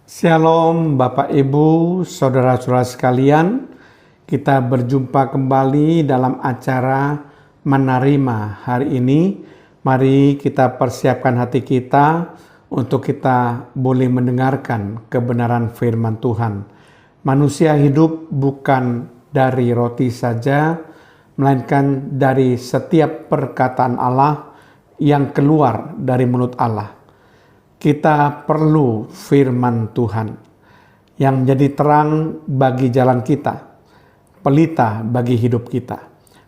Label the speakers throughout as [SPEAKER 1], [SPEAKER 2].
[SPEAKER 1] Shalom Bapak Ibu, Saudara-saudara sekalian. Kita berjumpa kembali dalam acara Menerima hari ini. Mari kita persiapkan hati kita untuk kita boleh mendengarkan kebenaran firman Tuhan. Manusia hidup bukan dari roti saja, melainkan dari setiap perkataan Allah yang keluar dari mulut Allah. Kita perlu firman Tuhan yang menjadi terang bagi jalan kita, pelita bagi hidup kita.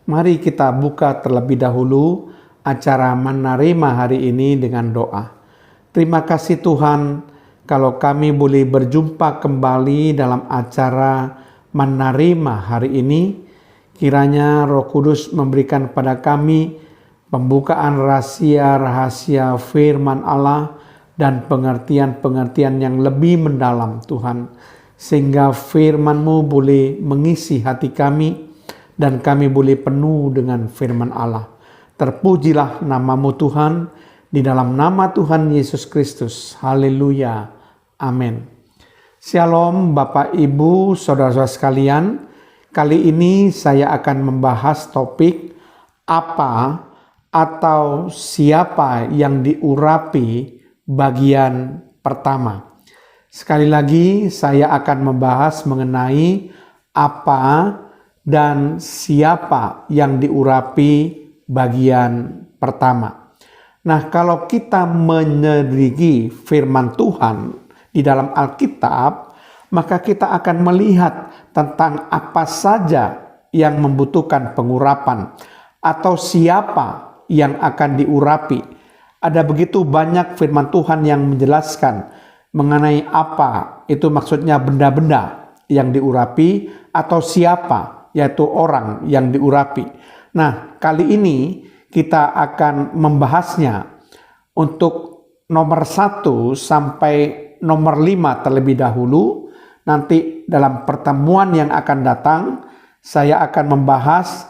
[SPEAKER 1] Mari kita buka terlebih dahulu acara Menerima hari ini dengan doa. Terima kasih Tuhan kalau kami boleh berjumpa kembali dalam acara Menerima hari ini. Kiranya Roh Kudus memberikan kepada kami pembukaan rahasia-rahasia firman Allah dan pengertian-pengertian yang lebih mendalam Tuhan, sehingga firman-Mu boleh mengisi hati kami dan kami boleh penuh dengan firman Allah. Terpujilah nama-Mu Tuhan, di dalam nama Tuhan Yesus Kristus. Haleluya. Amin. Shalom Bapak Ibu, Saudara-saudara sekalian. Kali ini saya akan membahas topik apa atau siapa yang diurapi bagian pertama. Sekali lagi saya akan membahas mengenai apa dan siapa yang diurapi bagian pertama. Nah, kalau kita menyelidiki firman Tuhan di dalam Alkitab, maka kita akan melihat tentang apa saja yang membutuhkan pengurapan atau siapa yang akan diurapi. Ada begitu banyak firman Tuhan yang menjelaskan mengenai apa itu maksudnya benda-benda yang diurapi atau siapa, yaitu orang yang diurapi. Nah, kali ini kita akan membahasnya untuk nomor 1 sampai nomor 5 terlebih dahulu. Nanti dalam pertemuan yang akan datang saya akan membahas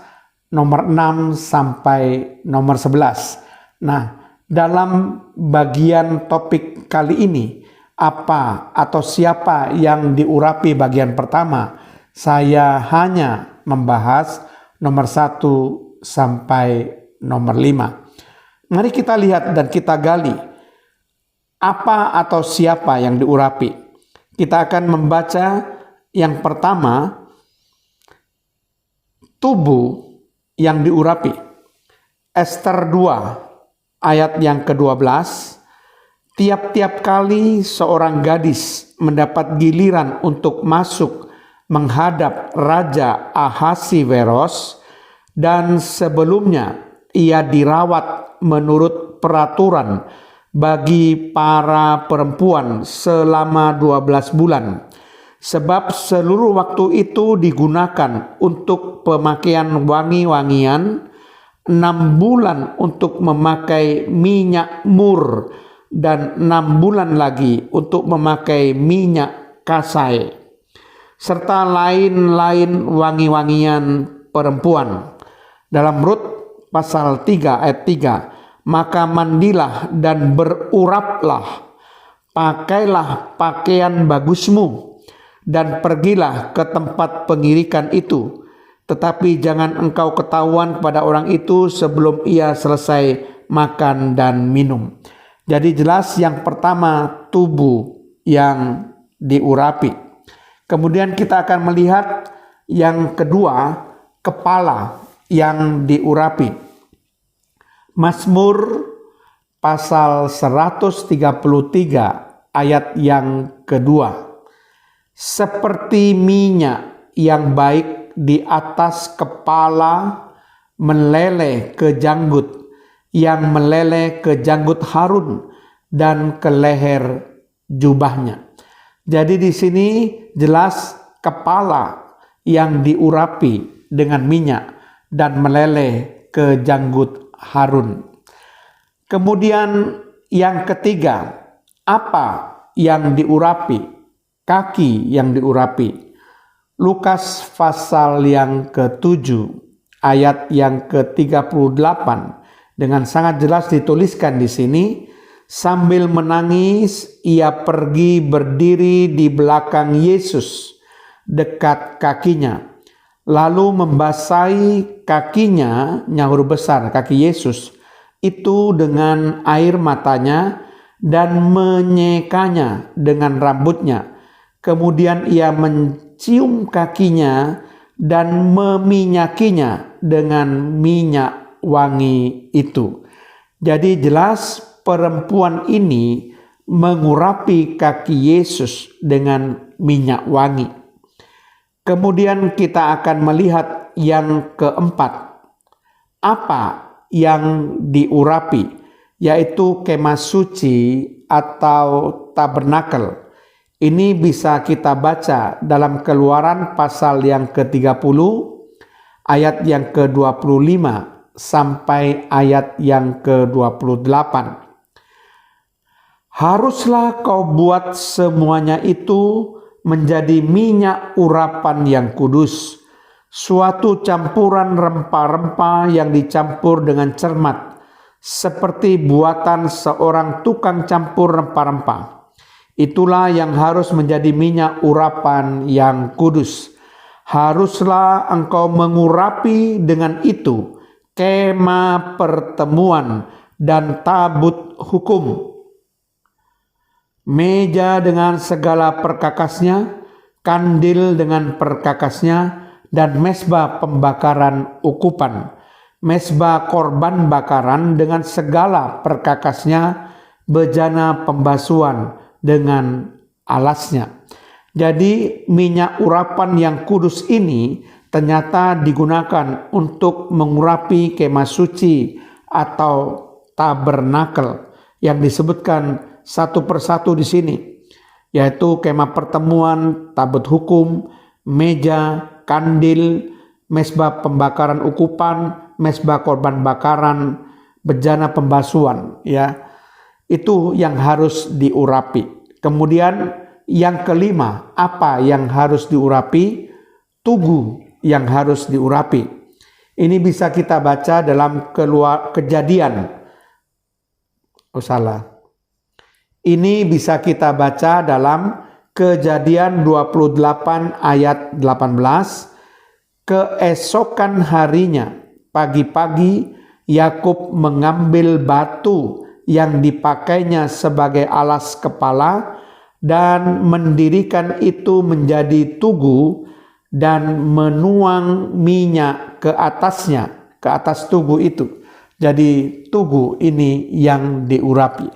[SPEAKER 1] nomor 6 sampai nomor 11. Nah, dalam bagian topik kali ini, apa atau siapa yang diurapi bagian pertama, saya hanya membahas nomor 1 sampai nomor 5. Mari kita lihat dan kita gali apa atau siapa yang diurapi. Kita akan membaca yang pertama, tubuh yang diurapi. Ester 2 ayat yang ke-12, tiap-tiap kali seorang gadis mendapat giliran untuk masuk menghadap Raja Ahasiweros dan sebelumnya ia dirawat menurut peraturan bagi para perempuan selama 12 bulan. Sebab seluruh waktu itu digunakan untuk pemakaian wangi-wangian, 6 bulan untuk memakai minyak mur, dan 6 bulan lagi untuk memakai minyak kasai, serta lain-lain wangi-wangian perempuan. Dalam Rut pasal 3 ayat 3, maka mandilah dan beruraplah, pakailah pakaian bagusmu, dan pergilah ke tempat pengirikan itu. Tetapi jangan engkau ketahuan kepada orang itu sebelum ia selesai makan dan minum. Jadi jelas yang pertama tubuh yang diurapi. Kemudian kita akan melihat yang kedua, kepala yang diurapi. Mazmur pasal 133 ayat yang kedua. Seperti minyak yang baik di atas kepala meleleh ke janggut, yang meleleh ke janggut Harun dan ke leher jubahnya. Jadi di sini jelas kepala yang diurapi dengan minyak dan meleleh ke janggut Harun. Kemudian yang ketiga, apa yang diurapi? Kaki yang diurapi. Lukas pasal yang ke-7 ayat yang ke-38 dengan sangat jelas dituliskan di sini, Sambil menangis, ia pergi berdiri di belakang Yesus, dekat kakinya. Lalu membasahi kakinya, nyaur besar kaki Yesus, itu dengan air matanya dan menyekanya dengan rambutnya. Kemudian ia mencium kakinya dan meminyakinya dengan minyak wangi itu. Jadi jelas perempuan ini mengurapi kaki Yesus dengan minyak wangi. Kemudian kita akan melihat yang keempat. Apa yang diurapi? Yaitu kemah suci atau tabernakel. Ini bisa kita baca dalam Keluaran pasal yang ke-30, ayat yang ke-25 sampai ayat yang ke-28. Haruslah kau buat semuanya itu menjadi minyak urapan yang kudus, suatu campuran rempah-rempah yang dicampur dengan cermat, seperti buatan seorang tukang campur rempah-rempah. Itulah yang harus menjadi minyak urapan yang kudus. Haruslah engkau mengurapi dengan itu kemah pertemuan dan tabut hukum, meja dengan segala perkakasnya, kandil dengan perkakasnya, dan mezbah pembakaran ukupan, mezbah korban bakaran dengan segala perkakasnya, bejana pembasuhan dengan alasnya. Jadi minyak urapan yang kudus ini ternyata digunakan untuk mengurapi kemah suci atau tabernakel yang disebutkan satu persatu di sini, yaitu kemah pertemuan, tabut hukum, meja, kandil, mezbah pembakaran ukupan, mezbah korban bakaran, bejana pembasuhan, ya. Itu yang harus diurapi. Kemudian yang kelima, apa yang harus diurapi? Tugu yang harus diurapi. Ini bisa kita baca dalam Kejadian. Ini bisa kita baca dalam Kejadian 28 ayat 18. Keesokan harinya, pagi-pagi, Yakub mengambil batu yang dipakainya sebagai alas kepala dan mendirikan itu menjadi tugu dan menuang minyak ke atasnya, ke atas tugu itu. Jadi tugu ini yang diurapi.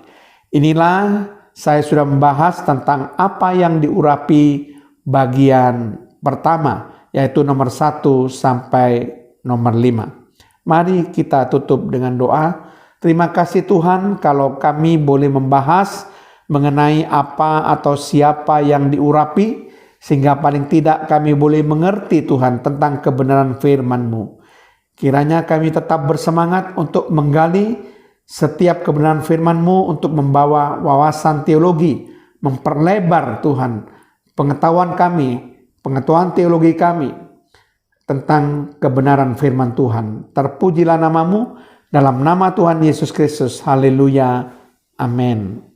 [SPEAKER 1] Inilah saya sudah membahas tentang apa yang diurapi bagian pertama, yaitu nomor 1 sampai nomor 5. Mari kita tutup dengan doa. Terima kasih Tuhan kalau kami boleh membahas mengenai apa atau siapa yang diurapi, sehingga paling tidak kami boleh mengerti Tuhan tentang kebenaran firman-Mu. Kiranya kami tetap bersemangat untuk menggali setiap kebenaran firman-Mu untuk membawa wawasan teologi, memperlebar Tuhan pengetahuan kami, pengetahuan teologi kami tentang kebenaran firman Tuhan. Terpujilah nama-Mu dalam nama Tuhan Yesus Kristus. Haleluya. Amin.